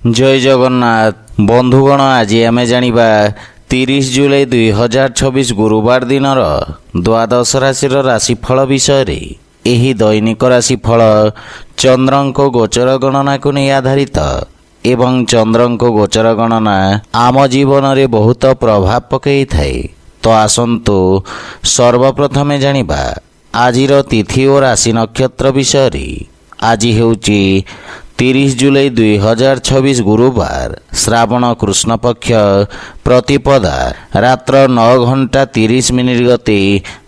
जय जगन्नाथ बंधुगण आज आम जानिबा 30 जुलाई 2026 गुरुवार दिन द्वादश राशि राशिफल विषय रे। एही दैनिक राशिफल चंद्रंक गोचर गणना को नहीं आधारित एवं चंद्रंक गोचर गणना आम जीवन रे बहुत प्रभाव पकई थाए। तो आसंतु सर्वप्रथमे जानिबा आजिर तिथि और राशि नक्षत्र विषय रे। आज हेउची 30 जुलाई 2026 गुरुवार श्रावण कृष्ण पक्ष प्रतिपदा रात्र 9:30 गते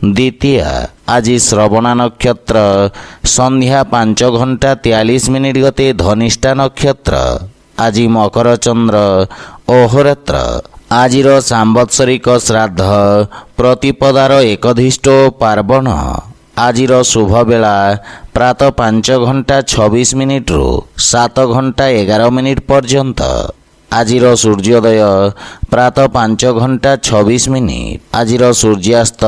द्वितीय। आज श्रवणा नक्षत्र संध्या 5:43 गते धनिष्ठा नक्षत्र। आज मकर चंद्र अहोरात्र। आजिर सांवत्सरिक श्राद्ध प्रतिपदार एकधिष्ठ पार्वण। आजिर शुभ बेला प्रातः 5:26 रु 7:11 पर्यंत। आजिर सूर्योदय प्रातः 5:26। आजिर सूर्यास्त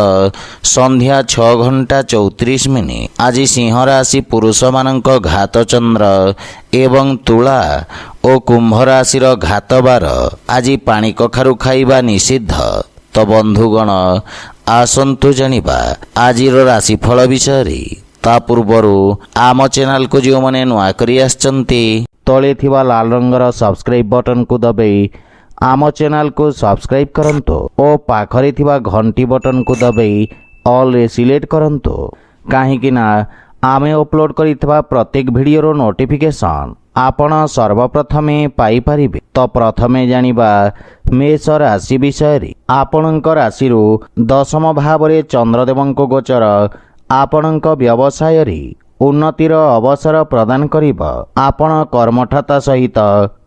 संध्या 6:34। आज सिंह राशि पुरुष मानक घात चंद्र एवं तुला और कुंभ राशिर घात बार। आज पानी कखारु खाइबा निषिद्ध। तो बंधुगण आसंतु जानिबा आजिर राशिफल विषय रे। ता पूर्वरु आम चैनल को जो मैंने नुआ करी आछंती तले थिबा लाल रंगर सब्सक्राइब बटन को दबाई आम चैनल को सब्सक्राइब करंतो और पाखरे थिबा घंटी बटन को दबाई ऑल रे सिलेक्ट करंतो। काहेकि ना आमे अपलोड करिथबा प्रत्येक वीडियो नोटिफिकेशन आपण सर्वप्रथमे पाई परिबे। तो प्रथमे जानिबा मेष राशि विषय रे। आपणक राशि दशम भाव रे चंद्रदेवंक गोचर आपणक व्यवसाय रे उन्नतिर अवसर प्रदान करिब। आपण कर्मठता सहित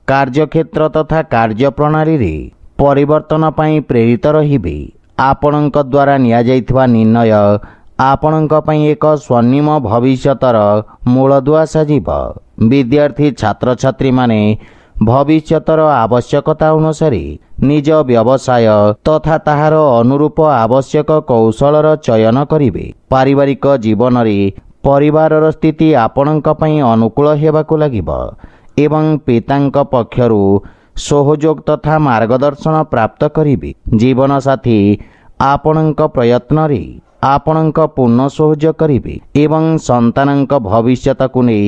कार्यक्षेत्र तथा कार्य प्रणाली रे परिवर्तन पई प्रेरित रहिबे। आपणक द्वारा निया जाइथबा निर्णय आपणक पई एक स्वर्णिम भविष्यतर मूलदुआ साजिब। विद्यार्थी छात्र छात्री माने भविष्यतर आवश्यकता अनुसार निज व्यवसाय तथा ताहार अनुरूप आवश्यक कौशलर चयन करिवे। पारिवारिक जीवन रे परिवारर स्थिति आपणक पई अनुकूल हेबाकु लागिब एवं पितांक पक्षरु सहयोग तथा मार्गदर्शन प्राप्त करिवे। जीवन साथी आपणक प्रयत्न रे आपणक पूर्ण सहयोग करिवे एवं संतानक भविष्यतकु नै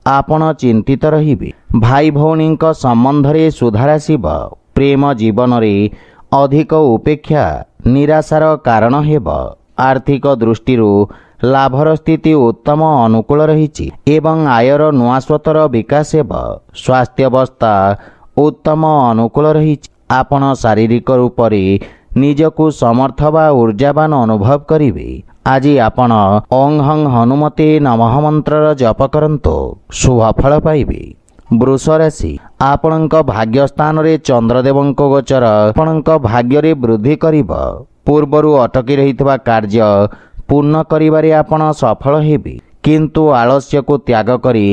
आपण चिंतित रहिबे। भाई भौणीक संबंध रे सुधार आसिब। प्रेम जीवन रे अधिक उपेक्षा निराशार कारण हेब। आर्थिक दृष्टिरू लाभर स्थिति उत्तम अनुकूल रहिछि एवं आयर नुआ स्रोतर विकास हेब। स्वास्थ्य अवस्था उत्तम अनुकूल रहिछि। आपण शारीरिक रूप रे निजकु समर्थ वा ऊर्जावान अनुभव करिवे। आज आपण ओं हं हनुमते नमः मंत्र जप करंतो शुभ फल पाइबे। वृष राशि आपणक भाग्य स्थान रे चंद्रदेवंक गोचर आपणक भाग्य रे वृद्धि करिब। पूर्वरु अटकी रहितबा कार्य पूर्ण करिबारे आपण सफल हेबे। किंतु आलस्य को त्याग करी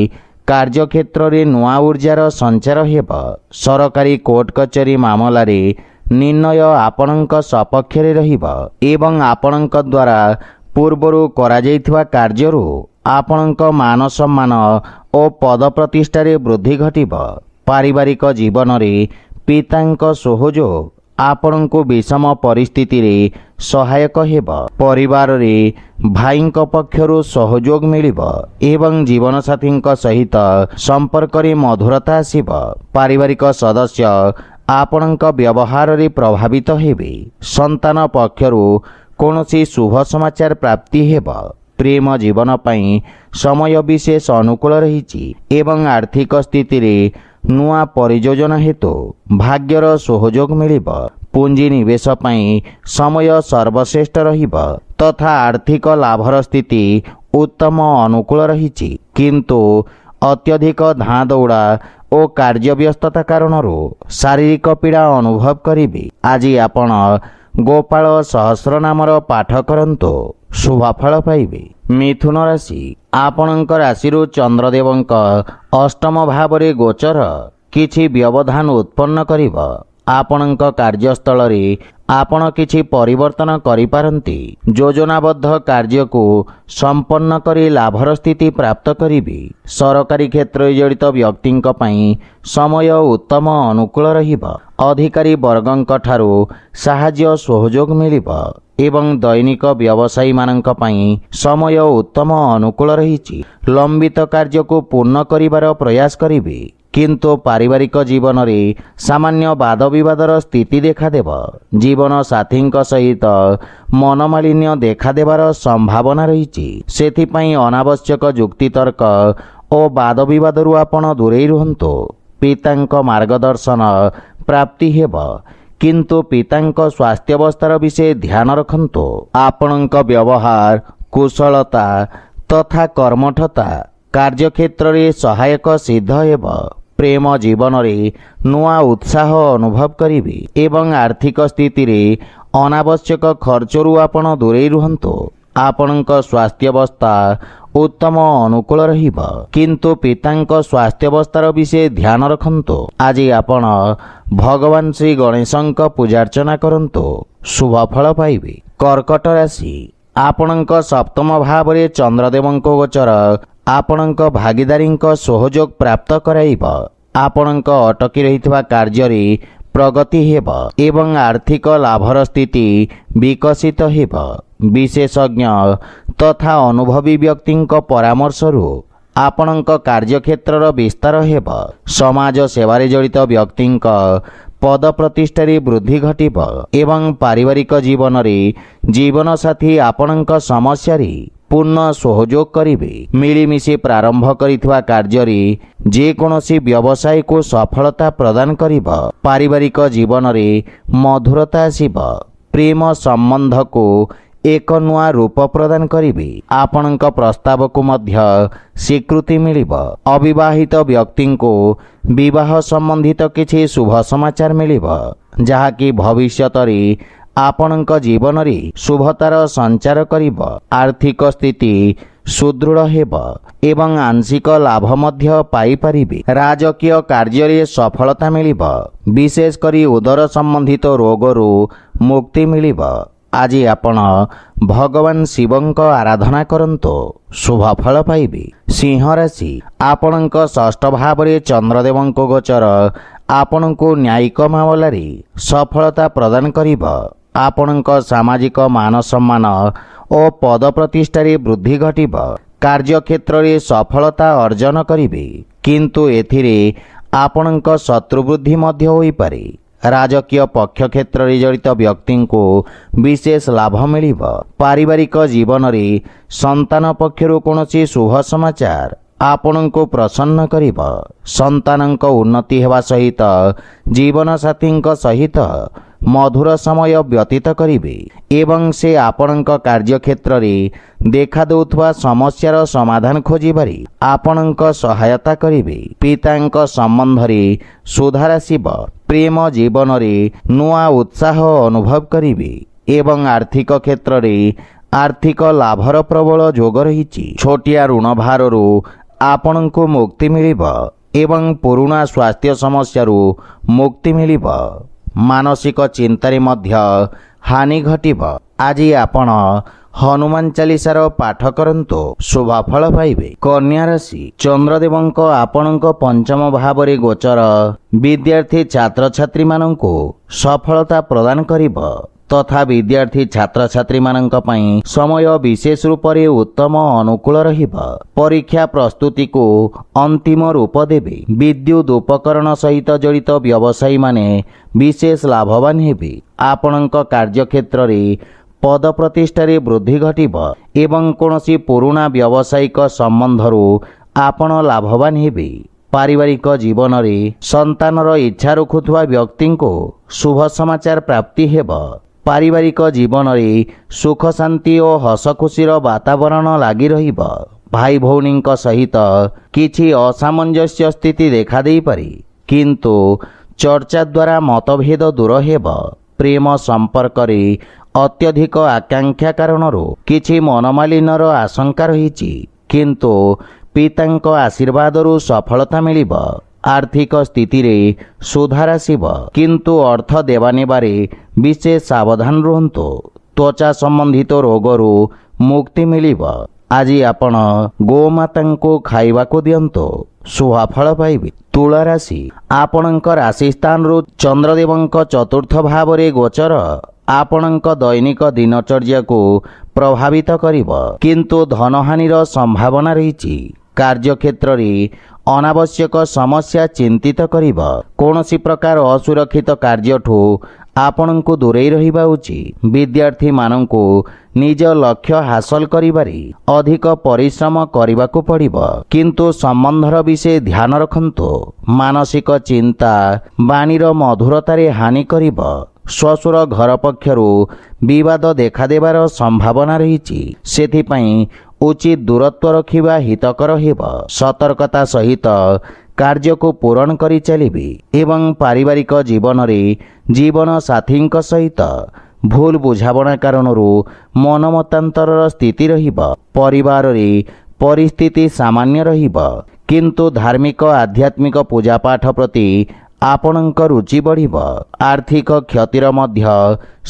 कार्यक्षेत्र रे नुआ ऊर्जार संचार हेब। सरकारी कोर्ट कचेरी मामला रे निर्णय आपणक सपक्ष रे रहिब एवं आपणक द्वारा पूर्वरु करा जाइथिबा कार्यरु आपणक मान सम्मान और पद प्रतिष्ठा रे वृद्धि घटिब। पारिवारिक जीवन रे पितांक सहयोग आपणको विषम परिस्थिति रे सहायक हेब। परिवार रे भाईंक पक्षरु सहयोग मिलिब एवं जीवन साथींक सहित संपर्क रे मधुरता आसिब। पारिवारिक सदस्य आपणक व्यवहार रे प्रभावित हेबे। संतान पक्षरु कौनसी शुभ समाचार प्राप्ति हेब। प्रेम जीवन पई समय विशेष अनुकूल रहिछि एवं आर्थिक स्थिति रे नुआ परियोजना हेतु भाग्यर सहयोग मिलिब। पूंजी निवेश पई समय सर्वश्रेष्ठ रहिब तथा आर्थिक लाभर स्थिति उत्तम अनुकूल रहिछि। किंतु अत्यधिक धाँ दौड़ा और कार्य व्यस्तता कारण शारीरिक पीड़ा अनुभव करिबे। आज आपण गोपाल सहस्र नामर पाठ करंतो शुभ फल पाइबे। मिथुन राशि आपणक राशि चंद्रदेवंक अष्टम भाव रे गोचर किछि व्यवधान उत्पन्न करिब। आपणक कार्यस्थल रे ଆପଣ କିଛି ପରିବର୍ତ୍ତନ କରିପାରନ୍ତି। ଯୋଜନାବଦ୍ଧ କାର୍ଯ୍ୟକୁ ସମ୍ପନ୍ନ କରି ଲାଭର ସ୍ଥିତି ପ୍ରାପ୍ତ କରିବେ। ସରକାରୀ କ୍ଷେତ୍ରରେ ଜଡ଼ିତ ବ୍ୟକ୍ତିଙ୍କ ପାଇଁ ସମୟ ଉତ୍ତମ ଅନୁକୂଳ ରହିବ। ଅଧିକାରୀ ବର୍ଗଙ୍କ ଠାରୁ ସାହାଯ୍ୟ ସହଯୋଗ ମିଳିବ ଏବଂ ଦୈନିକ ବ୍ୟବସାୟୀମାନଙ୍କ ପାଇଁ ସମୟ ଉତ୍ତମ ଅନୁକୂଳ ରହିଛି। ଲମ୍ବିତ କାର୍ଯ୍ୟକୁ ପୂର୍ଣ୍ଣ କରିବାର ପ୍ରୟାସ କରିବେ, କିନ୍ତୁ ପାରିବାରିକ ଜୀବନରେ ସାମାନ୍ୟ ବାଦବିବାଦର ସ୍ଥିତି ଦେଖାଦେବ। ଜୀବନ ସାଥୀଙ୍କ ସହିତ ମନମାଳିନ୍ୟ ଦେଖାଦେବାର ସମ୍ଭାବନା ରହିଛି। ସେଥିପାଇଁ ଅନାବଶ୍ୟକ ଯୁକ୍ତିତର୍କ ଓ ବାଦବିବାଦରୁ ଆପଣ ଦୂରେଇ ରୁହନ୍ତୁ। ପିତାଙ୍କ ମାର୍ଗଦର୍ଶନ ପ୍ରାପ୍ତି ହେବ, କିନ୍ତୁ ପିତାଙ୍କ ସ୍ୱାସ୍ଥ୍ୟାବସ୍ଥାର ବିଷୟ ଧ୍ୟାନ ରଖନ୍ତୁ। ଆପଣଙ୍କ ବ୍ୟବହାର, କୁଶଳତା ତଥା କର୍ମଠତା କାର୍ଯ୍ୟକ୍ଷେତ୍ରରେ ସହାୟକ ସିଦ୍ଧ ହେବ। ପ୍ରେମ ଜୀବନରେ ନୂଆ ଉତ୍ସାହ ଅନୁଭବ କରିବେ ଏବଂ ଆର୍ଥିକ ସ୍ଥିତିରେ ଅନାବଶ୍ୟକ ଖର୍ଚ୍ଚରୁ ଆପଣ ଦୂରେଇ ରୁହନ୍ତୁ। ଆପଣଙ୍କ ସ୍ୱାସ୍ଥ୍ୟାବସ୍ଥା ଉତ୍ତମ ଅନୁକୂଳ ରହିବ, କିନ୍ତୁ ପିତାଙ୍କ ସ୍ୱାସ୍ଥ୍ୟାବସ୍ଥାର ବିଷୟ ଧ୍ୟାନ ରଖନ୍ତୁ। ଆଜି ଆପଣ ଭଗବାନ ଶ୍ରୀ ଗଣେଶଙ୍କ ପୂଜାର୍ଚ୍ଚନା କରନ୍ତୁ, ଶୁଭ ଫଳ ପାଇବେ। କର୍କଟ ରାଶି, ଆପଣଙ୍କ ସପ୍ତମ ଭାବରେ ଚନ୍ଦ୍ରଦେବଙ୍କ ଗୋଚର ଆପଣଙ୍କ ଭାଗିଦାରୀଙ୍କ ସହଯୋଗ ପ୍ରାପ୍ତ କରାଇବ। ଆପଣଙ୍କ ଅଟକି ରହିଥିବା କାର୍ଯ୍ୟରେ ପ୍ରଗତି ହେବ ଏବଂ ଆର୍ଥିକ ଲାଭର ସ୍ଥିତି ବିକଶିତ ହେବ। ବିଶେଷଜ୍ଞ ତଥା ଅନୁଭବୀ ବ୍ୟକ୍ତିଙ୍କ ପରାମର୍ଶରୁ ଆପଣଙ୍କ କାର୍ଯ୍ୟକ୍ଷେତ୍ରର ବିସ୍ତାର ହେବ। ସମାଜ ସେବାରେ ଜଡ଼ିତ ବ୍ୟକ୍ତିଙ୍କ ପଦ ପ୍ରତିଷ୍ଠାରେ ବୃଦ୍ଧି ଘଟିବ ଏବଂ ପାରିବାରିକ ଜୀବନରେ ଜୀବନସାଥୀ ଆପଣଙ୍କ ସମସ୍ୟାରେ ପୂର୍ଣ୍ଣ ସହଯୋଗ କରିବେ। ମିଳିମିଶି ପ୍ରାରମ୍ଭ କରିଥିବା କାର୍ଯ୍ୟରେ ଯେକୌଣସି ବ୍ୟବସାୟକୁ ସଫଳତା ପ୍ରଦାନ କରିବ। ପାରିବାରିକ ଜୀବନରେ ମଧୁରତା ଆସିବ। ପ୍ରେମ ସମ୍ବନ୍ଧକୁ ଏକ ନୂଆ ରୂପ ପ୍ରଦାନ କରିବେ। ଆପଣଙ୍କ ପ୍ରସ୍ତାବକୁ ମଧ୍ୟ ସ୍ୱୀକୃତି ମିଳିବ। ଅବିବାହିତ ବ୍ୟକ୍ତିଙ୍କୁ ବିବାହ ସମ୍ବନ୍ଧିତ କିଛି ଶୁଭ ସମାଚାର ମିଳିବ, ଯାହାକି ଭବିଷ୍ୟତରେ ଆପଣଙ୍କ ଜୀବନରେ ଶୁଭତାର ସଞ୍ଚାର କରିବ। ଆର୍ଥିକ ସ୍ଥିତି ସୁଦୃଢ଼ ହେବ ଏବଂ ଆଂଶିକ ଲାଭ ମଧ୍ୟ ପାଇପାରିବେ। ରାଜକୀୟ କାର୍ଯ୍ୟରେ ସଫଳତା ମିଳିବ। ବିଶେଷ କରି ଉଦର ସମ୍ବନ୍ଧିତ ରୋଗରୁ ମୁକ୍ତି ମିଳିବ। ଆଜି ଆପଣ ଭଗବାନ ଶିବଙ୍କ ଆରାଧନା କରନ୍ତୁ, ଶୁଭ ଫଳ ପାଇବେ। ସିଂହ ରାଶି, ଆପଣଙ୍କ ଷଷ୍ଠ ଭାବରେ ଚନ୍ଦ୍ରଦେବଙ୍କ ଗୋଚର ଆପଣଙ୍କୁ ନ୍ୟାୟିକ ମାମଲାରେ ସଫଳତା ପ୍ରଦାନ କରିବ। ଆପଣଙ୍କ ସାମାଜିକ ମାନ ସମ୍ମାନ ଓ ପଦ ପ୍ରତିଷ୍ଠାରେ ବୃଦ୍ଧି ଘଟିବ। କାର୍ଯ୍ୟକ୍ଷେତ୍ରରେ ସଫଳତା ଅର୍ଜନ କରିବେ, କିନ୍ତୁ ଏଥିରେ ଆପଣଙ୍କ ଶତ୍ରୁବୃଦ୍ଧି ମଧ୍ୟ ହୋଇପାରେ। ରାଜକୀୟ ପକ୍ଷ କ୍ଷେତ୍ରରେ ଜଡ଼ିତ ବ୍ୟକ୍ତିଙ୍କୁ ବିଶେଷ ଲାଭ ମିଳିବ। ପାରିବାରିକ ଜୀବନରେ ସନ୍ତାନ ପକ୍ଷରୁ କୌଣସି ଶୁଭ ସମାଚାର ଆପଣଙ୍କୁ ପ୍ରସନ୍ନ କରିବ। ସନ୍ତାନଙ୍କ ଉନ୍ନତି ହେବା ସହିତ ଜୀବନସାଥୀଙ୍କ ସହିତ ମଧୁର ସମୟ ବ୍ୟତୀତ କରିବେ ଏବଂ ସେ ଆପଣଙ୍କ କାର୍ଯ୍ୟକ୍ଷେତ୍ରରେ ଦେଖାଦେଉଥିବା ସମସ୍ୟାର ସମାଧାନ ଖୋଜିବାରେ ଆପଣଙ୍କ ସହାୟତା କରିବେ। ପିତାଙ୍କ ସମ୍ବନ୍ଧରେ ସୁଧାର ଆସିବ। ପ୍ରେମ ଜୀବନରେ ନୂଆ ଉତ୍ସାହ ଅନୁଭବ କରିବେ ଏବଂ ଆର୍ଥିକ କ୍ଷେତ୍ରରେ ଆର୍ଥିକ ଲାଭର ପ୍ରବଳ ଯୋଗ ରହିଛି। ଛୋଟିଆ ଋଣ ଭାରରୁ ଆପଣଙ୍କୁ ମୁକ୍ତି ମିଳିବ ଏବଂ ପୁରୁଣା ସ୍ୱାସ୍ଥ୍ୟ ସମସ୍ୟାରୁ ମୁକ୍ତି ମିଳିବ। ମାନସିକ ଚିନ୍ତାରେ ମଧ୍ୟ ହାନି ଘଟିବ। ଆଜି ଆପଣ ହନୁମାନ ଚାଳିଶାର ପାଠ କରନ୍ତୁ, ଶୁଭ ଫଳ ପାଇବେ। କନ୍ୟା ରାଶି, ଚନ୍ଦ୍ରଦେବଙ୍କ ଆପଣଙ୍କ ପଞ୍ଚମ ଭାବରେ ଗୋଚର ବିଦ୍ୟାର୍ଥୀ ଛାତ୍ରଛାତ୍ରୀମାନଙ୍କୁ ସଫଳତା ପ୍ରଦାନ କରିବ ତଥା ବିଦ୍ୟାର୍ଥୀ ଛାତ୍ରଛାତ୍ରୀମାନଙ୍କ ପାଇଁ ସମୟ ବିଶେଷ ରୂପରେ ଉତ୍ତମ ଅନୁକୂଳ ରହିବ। ପରୀକ୍ଷା ପ୍ରସ୍ତୁତିକୁ ଅନ୍ତିମ ରୂପ ଦେବେ। ବିଦ୍ୟୁତ୍ ଉପକରଣ ସହିତ ଜଡ଼ିତ ବ୍ୟବସାୟୀମାନେ ବିଶେଷ ଲାଭବାନ ହେବେ। ଆପଣଙ୍କ କାର୍ଯ୍ୟକ୍ଷେତ୍ରରେ ପଦ ପ୍ରତିଷ୍ଠାରେ ବୃଦ୍ଧି ଘଟିବ ଏବଂ କୌଣସି ପୁରୁଣା ବ୍ୟବସାୟିକ ସମ୍ବନ୍ଧରୁ ଆପଣ ଲାଭବାନ ହେବେ। ପାରିବାରିକ ଜୀବନରେ ସନ୍ତାନର ଇଚ୍ଛା ରଖୁଥିବା ବ୍ୟକ୍ତିଙ୍କୁ ଶୁଭ ସମାଚାର ପ୍ରାପ୍ତି ହେବ। ପାରିବାରିକ ଜୀବନରେ ସୁଖ ଶାନ୍ତି ଓ ହସଖୁସିର ବାତାବରଣ ଲାଗି ରହିବ। ଭାଇ ଭଉଣୀଙ୍କ ସହିତ କିଛି ଅସାମଞ୍ଜସ୍ୟ ସ୍ଥିତି ଦେଖାଦେଇପାରେ, କିନ୍ତୁ ଚର୍ଚ୍ଚା ଦ୍ୱାରା ମତଭେଦ ଦୂର ହେବ। ପ୍ରେମ ସମ୍ପର୍କରେ ଅତ୍ୟଧିକ ଆକାଂକ୍ଷା କାରଣରୁ କିଛି ମନମାଳିନ୍ୟର ଆଶଙ୍କା ରହିଛି, କିନ୍ତୁ ପିତାଙ୍କ ଆଶୀର୍ବାଦରୁ ସଫଳତା ମିଳିବ। ଆର୍ଥିକ ସ୍ଥିତିରେ ସୁଧାର ଆସିବ, କିନ୍ତୁ ଅର୍ଥ ଦେବା ନେବାରେ ବିଶେଷ ସାବଧାନ ରୁହନ୍ତୁ। ତ୍ୱଚା ସମ୍ବନ୍ଧିତ ରୋଗରୁ ମୁକ୍ତି ମିଳିବ। ଆଜି ଆପଣ ଗୋମାତାଙ୍କୁ ଖାଇବାକୁ ଦିଅନ୍ତୁ, ଶୁଭଫଳ ପାଇବେ। ତୁଳା ରାଶି, ଆପଣଙ୍କ ରାଶି ସ୍ଥାନରୁ ଚନ୍ଦ୍ରଦେବଙ୍କ ଚତୁର୍ଥ ଭାବରେ ଗୋଚର ଆପଣଙ୍କ ଦୈନିକ ଦିନଚର୍ଯ୍ୟାକୁ ପ୍ରଭାବିତ କରିବ, କିନ୍ତୁ ଧନହାନିର ସମ୍ଭାବନା ରହିଛି। କାର୍ଯ୍ୟକ୍ଷେତ୍ରରେ ଅନାବଶ୍ୟକ ସମସ୍ୟା ଚିନ୍ତିତ କରିବ। କୌଣସି ପ୍ରକାର ଅସୁରକ୍ଷିତ କାର୍ଯ୍ୟଠୁ ଆପଣଙ୍କୁ ଦୂରେଇ ରହିବା ଉଚିତ। ବିଦ୍ୟାର୍ଥୀମାନଙ୍କୁ ନିଜ ଲକ୍ଷ୍ୟ ହାସଲ କରିବାରେ ଅଧିକ ପରିଶ୍ରମ କରିବାକୁ ପଡ଼ିବ, କିନ୍ତୁ ସମ୍ବନ୍ଧର ବିଷୟ ଧ୍ୟାନ ରଖନ୍ତୁ। ମାନସିକ ଚିନ୍ତା ବାଣୀର ମଧୁରତାରେ ହାନି କରିବ। ଶ୍ୱଶୁର ଘର ପକ୍ଷରୁ ବିବାଦ ଦେଖାଦେବାର ସମ୍ଭାବନା ରହିଛି, ସେଥିପାଇଁ ଉଚିତ ଦୂରତ୍ୱ ରଖିବା ହିତକର ହେବ। ସତର୍କତା ସହିତ କାର୍ଯ୍ୟକୁ ପୂରଣ କରି ଚାଲିବେ ଏବଂ ପାରିବାରିକ ଜୀବନରେ ଜୀବନ ସାଥୀଙ୍କ ସହିତ ଭୁଲ ବୁଝାମଣା କାରଣରୁ ମନମତାନ୍ତରର ସ୍ଥିତି ରହିବ। ପରିବାରରେ ପରିସ୍ଥିତି ସାମାନ୍ୟ ରହିବ, କିନ୍ତୁ ଧାର୍ମିକ ଆଧ୍ୟାତ୍ମିକ ପୂଜାପାଠ ପ୍ରତି ଆପଣଙ୍କ ରୁଚି ବଢ଼ିବ। ଆର୍ଥିକ କ୍ଷତିର ମଧ୍ୟ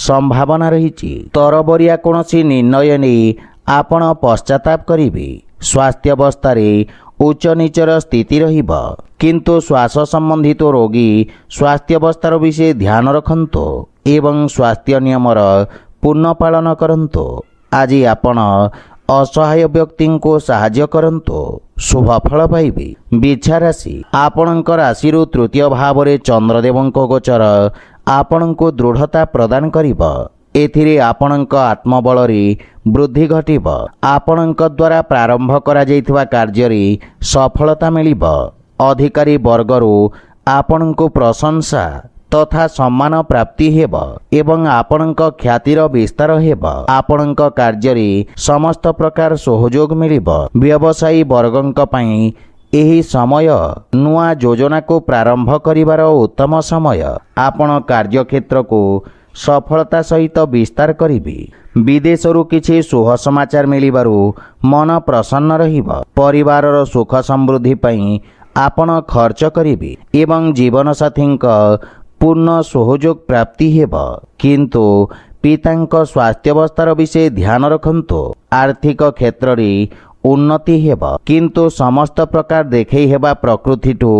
ସମ୍ଭାବନା ରହିଛି। ତରବରିଆ କୌଣସି ନିର୍ଣ୍ଣୟ ନେଇ ଆପଣ ପଶ୍ଚାତାପ କରିବେ। ସ୍ୱାସ୍ଥ୍ୟାବସ୍ଥାରେ ଉଚ୍ଚ ନିଚର ସ୍ଥିତି ରହିବ, କିନ୍ତୁ ଶ୍ୱାସ ସମ୍ବନ୍ଧିତ ରୋଗୀ ସ୍ୱାସ୍ଥ୍ୟାବସ୍ଥାର ବିଷୟ ଧ୍ୟାନ ରଖନ୍ତୁ ଏବଂ ସ୍ୱାସ୍ଥ୍ୟ ନିୟମର ପୂର୍ଣ୍ଣ ପାଳନ କରନ୍ତୁ। ଆଜି ଆପଣ ଅସହାୟ ବ୍ୟକ୍ତିଙ୍କୁ ସାହାଯ୍ୟ କରନ୍ତୁ, ଶୁଭଫଳ ପାଇବେ। ବିଛା ରାଶି, ଆପଣଙ୍କ ରାଶିରୁ ତୃତୀୟ ଭାବରେ ଚନ୍ଦ୍ରଦେବଙ୍କ ଗୋଚର ଆପଣଙ୍କୁ ଦୃଢ଼ତା ପ୍ରଦାନ କରିବ। ଏଥିରେ ଆପଣଙ୍କ ଆତ୍ମବଳରେ ବୃଦ୍ଧି ଘଟିବ। ଆପଣଙ୍କ ଦ୍ୱାରା ପ୍ରାରମ୍ଭ କରାଯାଇଥିବା କାର୍ଯ୍ୟରେ ସଫଳତା ମିଳିବ। ଅଧିକାରୀ ବର୍ଗରୁ ଆପଣଙ୍କୁ ପ୍ରଶଂସା ତଥା ସମ୍ମାନ ପ୍ରାପ୍ତି ହେବ ଏବଂ ଆପଣଙ୍କ ଖ୍ୟାତିର ବିସ୍ତାର ହେବ। ଆପଣଙ୍କ କାର୍ଯ୍ୟରେ ସମସ୍ତ ପ୍ରକାର ସହଯୋଗ ମିଳିବ। ବ୍ୟବସାୟୀ ବର୍ଗଙ୍କ ପାଇଁ ଏହି ସମୟ ନୂଆ ଯୋଜନାକୁ ପ୍ରାରମ୍ଭ କରିବାର ଉତ୍ତମ ସମୟ। ଆପଣ କାର୍ଯ୍ୟକ୍ଷେତ୍ରକୁ ସଫଳତା ସହିତ ବିସ୍ତାର କରିବେ। ବିଦେଶରୁ କିଛି ଶୁଭ ସମାଚାର ମିଳିବାରୁ ମନ ପ୍ରସନ୍ନ ରହିବ। ପରିବାରର ସୁଖ ସମୃଦ୍ଧି ପାଇଁ ଆପଣ ଖର୍ଚ୍ଚ କରିବେ ଏବଂ ଜୀବନସାଥୀଙ୍କ ପୂର୍ଣ୍ଣ ସହଯୋଗ ପ୍ରାପ୍ତି ହେବ, କିନ୍ତୁ ପିତାଙ୍କ ସ୍ୱାସ୍ଥ୍ୟାବସ୍ଥାର ବିଷୟ ଧ୍ୟାନ ରଖନ୍ତୁ। ଆର୍ଥିକ କ୍ଷେତ୍ରରେ ଉନ୍ନତି ହେବ, କିନ୍ତୁ ସମସ୍ତ ପ୍ରକାର ଦେଖେଇ ହେବା ପ୍ରକୃତିଠୁ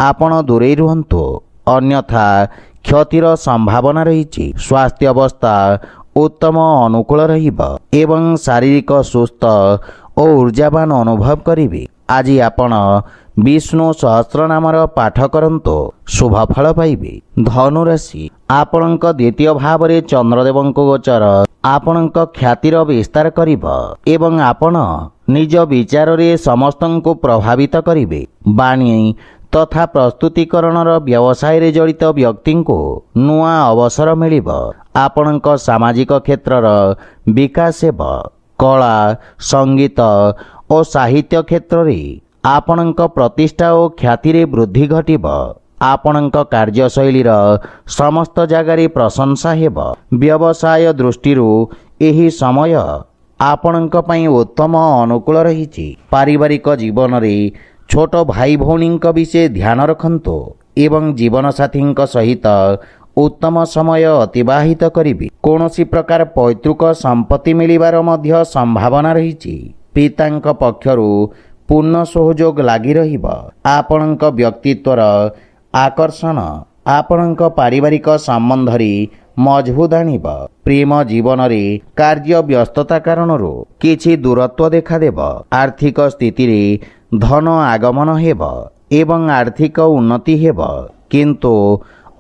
ଆପଣ ଦୂରେଇ ରୁହନ୍ତୁ, ଅନ୍ୟଥା କ୍ଷତିର ସମ୍ଭାବନା ରହିଛି। ସ୍ୱାସ୍ଥ୍ୟାବସ୍ଥା ଉତ୍ତମ ଅନୁକୂଳ ରହିବ ଏବଂ ଶାରୀରିକ ସୁସ୍ଥ ଓ ଉର୍ଜାବାନ ଅନୁଭବ କରିବେ। ଆଜି ଆପଣ ବିଷ୍ଣୁ ସହସ୍ରନାମର ପାଠ କରନ୍ତୁ, ଶୁଭଫଳ ପାଇବେ। ଧନୁରାଶି, ଆପଣଙ୍କ ଦ୍ୱିତୀୟ ଭାବରେ ଚନ୍ଦ୍ରଦେବଙ୍କ ଗୋଚର ଆପଣଙ୍କ ଖ୍ୟାତିର ବିସ୍ତାର କରିବ ଏବଂ ଆପଣ ନିଜ ବିଚାରରେ ସମସ୍ତଙ୍କୁ ପ୍ରଭାବିତ କରିବେ। ବାଣୀ ତଥା ପ୍ରସ୍ତୁତିକରଣର ବ୍ୟବସାୟରେ ଜଡ଼ିତ ବ୍ୟକ୍ତିଙ୍କୁ ନୂଆ ଅବସର ମିଳିବ। ଆପଣଙ୍କ ସାମାଜିକ କ୍ଷେତ୍ରର ବିକାଶ ହେବ। କଳା, ସଙ୍ଗୀତ ଓ ସାହିତ୍ୟ କ୍ଷେତ୍ରରେ ଆପଣଙ୍କ ପ୍ରତିଷ୍ଠା ଓ ଖ୍ୟାତିରେ ବୃଦ୍ଧି ଘଟିବ। ଆପଣଙ୍କ କାର୍ଯ୍ୟଶୈଳୀର ସମସ୍ତ ଜାଗାରେ ପ୍ରଶଂସା ହେବ। ବ୍ୟବସାୟ ଦୃଷ୍ଟିରୁ ଏହି ସମୟ ଆପଣଙ୍କ ପାଇଁ ଉତ୍ତମ ଅନୁକୂଳ ରହିଛି। ପାରିବାରିକ ଜୀବନରେ ଛୋଟ ଭାଇ ଭଉଣୀଙ୍କ ବିଷୟ ଧ୍ୟାନ ରଖନ୍ତୁ ଏବଂ ଜୀବନସାଥୀଙ୍କ ସହିତ ଉତ୍ତମ ସମୟ ଅତିବାହିତ କରିବେ। କୌଣସି ପ୍ରକାର ପୈତୃକ ସମ୍ପତ୍ତି ମିଳିବାର ମଧ୍ୟ ସମ୍ଭାବନା ରହିଛି। ପିତାଙ୍କ ପକ୍ଷରୁ ପୂର୍ଣ୍ଣ ସହଯୋଗ ଲାଗି ରହିବ। ଆପଣଙ୍କ ବ୍ୟକ୍ତିତ୍ୱର ଆକର୍ଷଣ ଆପଣଙ୍କ ପାରିବାରିକ ସମ୍ବନ୍ଧରେ ମଜବୁତ ଆଣିବ। ପ୍ରେମ ଜୀବନରେ କାର୍ଯ୍ୟ ବ୍ୟସ୍ତତା କାରଣରୁ କିଛି ଦୂରତ୍ୱ ଦେଖାଦେବ। ଆର୍ଥିକ ସ୍ଥିତିରେ ଧନ ଆଗମନ ହେବ ଏବଂ ଆର୍ଥିକ ଉନ୍ନତି ହେବ, କିନ୍ତୁ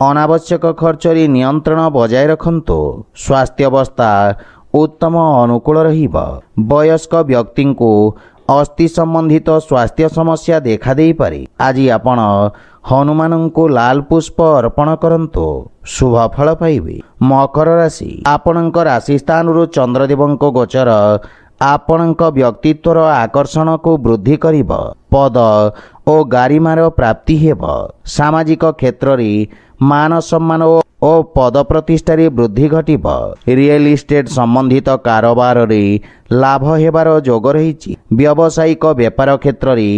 ଅନାବଶ୍ୟକ ଖର୍ଚ୍ଚରେ ନିୟନ୍ତ୍ରଣ ବଜାୟ ରଖନ୍ତୁ। ସ୍ୱାସ୍ଥ୍ୟାବସ୍ଥା ଉତ୍ତମ ଅନୁକୂଳ ରହିବ। ବୟସ୍କ ବ୍ୟକ୍ତିଙ୍କୁ ଅସ୍ଥି ସମ୍ବନ୍ଧିତ ସ୍ୱାସ୍ଥ୍ୟ ସମସ୍ୟା ଦେଖାଦେଇପାରେ। ଆଜି ଆପଣ ହନୁମାନଙ୍କୁ ଲାଲ ପୁଷ୍ପ ଅର୍ପଣ କରନ୍ତୁ, ଶୁଭଫଳ ପାଇବେ। ମକର ରାଶି, ଆପଣଙ୍କ ରାଶି ସ୍ଥାନରୁ ଚନ୍ଦ୍ରଦେବଙ୍କ ଗୋଚର ଆପଣଙ୍କ ବ୍ୟକ୍ତିତ୍ୱର ଆକର୍ଷଣକୁ ବୃଦ୍ଧି କରିବ। ପଦ ଓ ଗାରିମାର ପ୍ରାପ୍ତି ହେବ। ସାମାଜିକ କ୍ଷେତ୍ରରେ ମାନ ସମ୍ମାନ ଓ ପଦ ପ୍ରତିଷ୍ଠାରେ ବୃଦ୍ଧି ଘଟିବ। ରିଏଲ ଇଷ୍ଟେଟ୍ ସମ୍ବନ୍ଧିତ କାରବାରରେ ଲାଭ ହେବାର ଯୋଗ ରହିଛି। ବ୍ୟବସାୟିକ ବେପାର କ୍ଷେତ୍ରରେ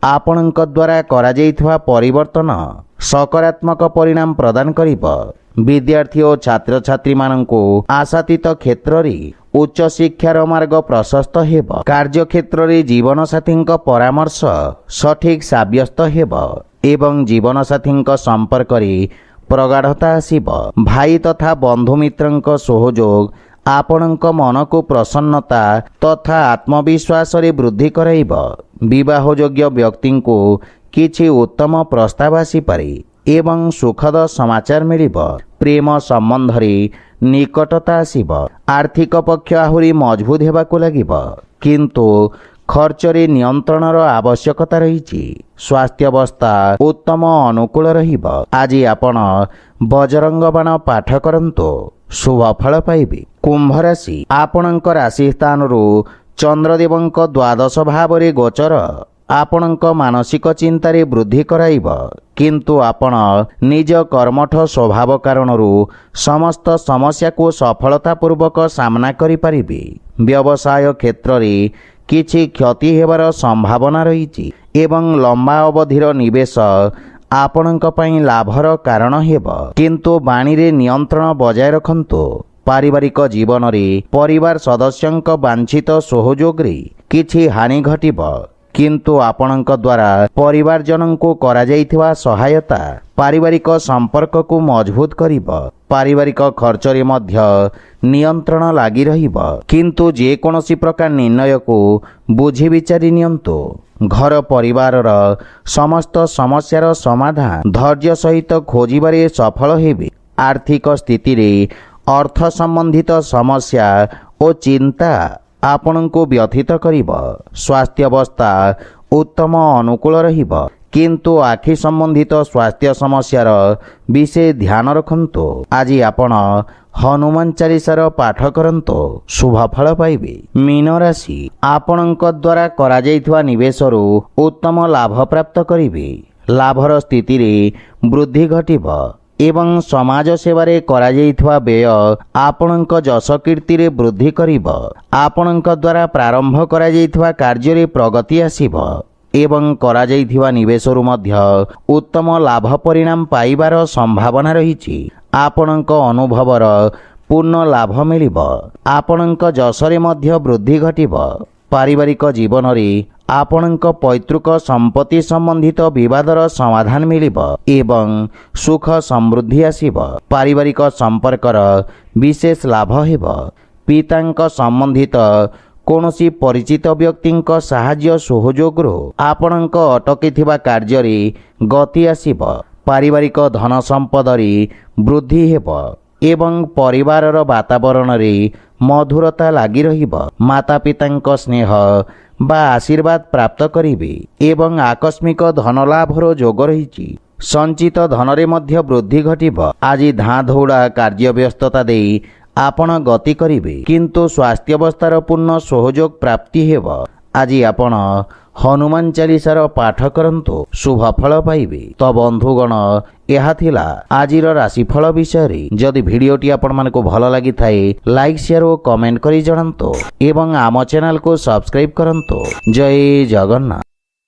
ଆପଣଙ୍କ ଦ୍ୱାରା କରାଯାଇଥିବା ପରିବର୍ତ୍ତନ ସକାରାତ୍ମକ ପରିଣାମ ପ୍ରଦାନ କରିବ। ବିଦ୍ୟାର୍ଥୀ ଓ ଛାତ୍ରଛାତ୍ରୀମାନଙ୍କୁ ଆଶାତୀତ କ୍ଷେତ୍ରରେ ଉଚ୍ଚ ଶିକ୍ଷାର ମାର୍ଗ ପ୍ରଶସ୍ତ ହେବ। କାର୍ଯ୍ୟକ୍ଷେତ୍ରରେ ଜୀବନସାଥୀଙ୍କ ପରାମର୍ଶ ସଠିକ୍ ସାବ୍ୟସ୍ତ ହେବ ଏବଂ ଜୀବନସାଥୀଙ୍କ ସମ୍ପର୍କରେ ପ୍ରଗାଢ଼ତା ଆସିବ। ଭାଇ ତଥା ବନ୍ଧୁମିତ୍ରଙ୍କ ସହଯୋଗ ଆପଣଙ୍କ ମନକୁ ପ୍ରସନ୍ନତା ତଥା ଆତ୍ମବିଶ୍ୱାସରେ ବୃଦ୍ଧି କରାଇବ। ବିବାହଯୋଗ୍ୟ ବ୍ୟକ୍ତିଙ୍କୁ କିଛି ଉତ୍ତମ ପ୍ରସ୍ତାବ ଆସିପାରେ ଏବଂ ସୁଖଦ ସମାଚାର ମିଳିବ। ପ୍ରେମ ସମ୍ବନ୍ଧରେ ନିକଟତା ଆସିବ। ଆର୍ଥିକ ପକ୍ଷ ଆହୁରି ମଜବୁତ ହେବାକୁ ଲାଗିବ, କିନ୍ତୁ ଖର୍ଚ୍ଚରେ ନିୟନ୍ତ୍ରଣର ଆବଶ୍ୟକତା ରହିଛି। ସ୍ୱାସ୍ଥ୍ୟାବସ୍ଥା ଉତ୍ତମ ଅନୁକୂଳ ରହିବ। ଆଜି ଆପଣ ବଜରଙ୍ଗ ବାଣ ପାଠ କରନ୍ତୁ, ଶୁଭ ଫଳ ପାଇବେ। କୁମ୍ଭ ରାଶି, ଆପଣଙ୍କ ରାଶି ସ୍ଥାନରୁ ଚନ୍ଦ୍ରଦେବଙ୍କ ଦ୍ୱାଦଶ ଭାବରେ ଗୋଚର ଆପଣଙ୍କ ମାନସିକ ଚିନ୍ତାରେ ବୃଦ୍ଧି କରାଇବ, କିନ୍ତୁ ଆପଣ ନିଜ କର୍ମଠ ସ୍ୱଭାବ କାରଣରୁ ସମସ୍ତ ସମସ୍ୟାକୁ ସଫଳତାପୂର୍ବକ ସାମ୍ନା କରିପାରିବେ। ବ୍ୟବସାୟ କ୍ଷେତ୍ରରେ କିଛି କ୍ଷତି ହେବାର ସମ୍ଭାବନା ରହିଛି ଏବଂ ଲମ୍ବା ଅବଧିର ନିବେଶ ଆପଣଙ୍କ ପାଇଁ ଲାଭର କାରଣ ହେବ, କିନ୍ତୁ ବାଣୀରେ ନିୟନ୍ତ୍ରଣ ବଜାୟ ରଖନ୍ତୁ। ପାରିବାରିକ ଜୀବନରେ ପରିବାର ସଦସ୍ୟଙ୍କ ବାଞ୍ଛିତ ସହଯୋଗରେ କିଛି ହାନି ଘଟିବ, କିନ୍ତୁ ଆପଣଙ୍କ ଦ୍ୱାରା ପରିବାରଜନଙ୍କୁ କରାଯାଇଥିବା ସହାୟତା ପାରିବାରିକ ସମ୍ପର୍କକୁ ମଜବୁତ କରିବ। ପାରିବାରିକ ଖର୍ଚ୍ଚରେ ମଧ୍ୟ ନିୟନ୍ତ୍ରଣ ଲାଗି ରହିବ, କିନ୍ତୁ ଯେକୌଣସି ପ୍ରକାର ନିର୍ଣ୍ଣୟକୁ ବୁଝି ବିଚାରି ନିଅନ୍ତୁ। ଘର ପରିବାରର ସମସ୍ତ ସମସ୍ୟାର ସମାଧାନ ଧୈର୍ଯ୍ୟ ସହିତ ଖୋଜିବାରେ ସଫଳ ହେବେ। ଆର୍ଥିକ ସ୍ଥିତିରେ ଅର୍ଥ ସମ୍ବନ୍ଧିତ ସମସ୍ୟା ଓ ଚିନ୍ତା ଆପଣଙ୍କୁ ବ୍ୟଥିତ କରିବ। ସ୍ୱାସ୍ଥ୍ୟାବସ୍ଥା ଉତ୍ତମ ଅନୁକୂଳ ରହିବ, କିନ୍ତୁ ଆଖି ସମ୍ବନ୍ଧିତ ସ୍ୱାସ୍ଥ୍ୟ ସମସ୍ୟାର ବିଶେଷ ଧ୍ୟାନ ରଖନ୍ତୁ। ଆଜି ଆପଣ ହନୁମାନ ଚାଳିଶାର ପାଠ କରନ୍ତୁ, ଶୁଭ ଫଳ ପାଇବେ। ମୀନ ରାଶି, ଆପଣଙ୍କ ଦ୍ୱାରା କରାଯାଇଥିବା ନିବେଶରୁ ଉତ୍ତମ ଲାଭ ପ୍ରାପ୍ତ କରିବେ। ଲାଭର ସ୍ଥିତିରେ ବୃଦ୍ଧି ଘଟିବ ଏବଂ ସମାଜ ସେବାରେ କରାଯାଇଥିବା ବ୍ୟୟ ଆପଣଙ୍କ ଯଶ କୀର୍ତ୍ତିରେ ବୃଦ୍ଧି କରିବ। ଆପଣଙ୍କ ଦ୍ୱାରା ପ୍ରାରମ୍ଭ କରାଯାଇଥିବା କାର୍ଯ୍ୟରେ ପ୍ରଗତି ଆସିବ ଏବଂ କରାଯାଇଥିବା ନିବେଶରୁ ମଧ୍ୟ ଉତ୍ତମ ଲାଭ ପରିଣାମ ପାଇବାର ସମ୍ଭାବନା ରହିଛି। ଆପଣଙ୍କ ଅନୁଭବର ପୂର୍ଣ୍ଣ ଲାଭ ମିଳିବ। ଆପଣଙ୍କ ଯଶରେ ମଧ୍ୟ ବୃଦ୍ଧି ଘଟିବ। ପାରିବାରିକ ଜୀବନରେ ଆପଣଙ୍କ ପୈତୃକ ସମ୍ପତ୍ତି ସମ୍ବନ୍ଧିତ ବିବାଦର ସମାଧାନ ମିଳିବ ଏବଂ ସୁଖ ସମୃଦ୍ଧି ଆସିବ। ପାରିବାରିକ ସମ୍ପର୍କର ବିଶେଷ ଲାଭ ହେବ। ପିତାଙ୍କ ସମ୍ବନ୍ଧିତ କୌଣସି ପରିଚିତ ବ୍ୟକ୍ତିଙ୍କ ସାହାଯ୍ୟ ସହଯୋଗରୁ ଆପଣଙ୍କ ଅଟକିଥିବା କାର୍ଯ୍ୟରେ ଗତି ଆସିବ। ପାରିବାରିକ ଧନ ସମ୍ପଦରେ ବୃଦ୍ଧି ହେବ ଏବଂ ପରିବାରର ବାତାବରଣରେ ମଧୁରତା ଲାଗି ରହିବ। ମାତା ପିତାଙ୍କ ସ୍ନେହ ବା ଆଶୀର୍ବାଦ ପ୍ରାପ୍ତ କରିବେ ଏବଂ ଆକସ୍ମିକ ଧନଲାଭର ଯୋଗ ରହିଛି। ସଞ୍ଚିତ ଧନରେ ମଧ୍ୟ ବୃଦ୍ଧି ଘଟିବ। ଆଜି ଧାଁ ଧଉଡ଼ା କାର୍ଯ୍ୟ ବ୍ୟସ୍ତତା ଦେଇ ଆପଣ ଗତି କରିବେ, କିନ୍ତୁ ସ୍ୱାସ୍ଥ୍ୟାବସ୍ଥାର ପୂର୍ଣ୍ଣ ସହଯୋଗ ପ୍ରାପ୍ତି ହେବ। ଆଜି ଆପଣ ହନୁମାନ ଚାଳିଶାର ପାଠ କରନ୍ତୁ, ଶୁଭ ଫଳ ପାଇବେ। ତ ବନ୍ଧୁଗଣ, ଏହା ଥିଲା ଆଜିର ରାଶିଫଳ ବିଷୟରେ। ଯଦି ଭିଡ଼ିଓଟି ଆପଣମାନଙ୍କୁ ଭଲ ଲାଗିଥାଏ, ଲାଇକ୍ ସେୟାର ଓ କମେଣ୍ଟ କରି ଜଣାନ୍ତୁ ଏବଂ ଆମ ଚ୍ୟାନେଲକୁ ସବସ୍କ୍ରାଇବ୍ କରନ୍ତୁ। ଜୟ ଜଗନ୍ନାଥ।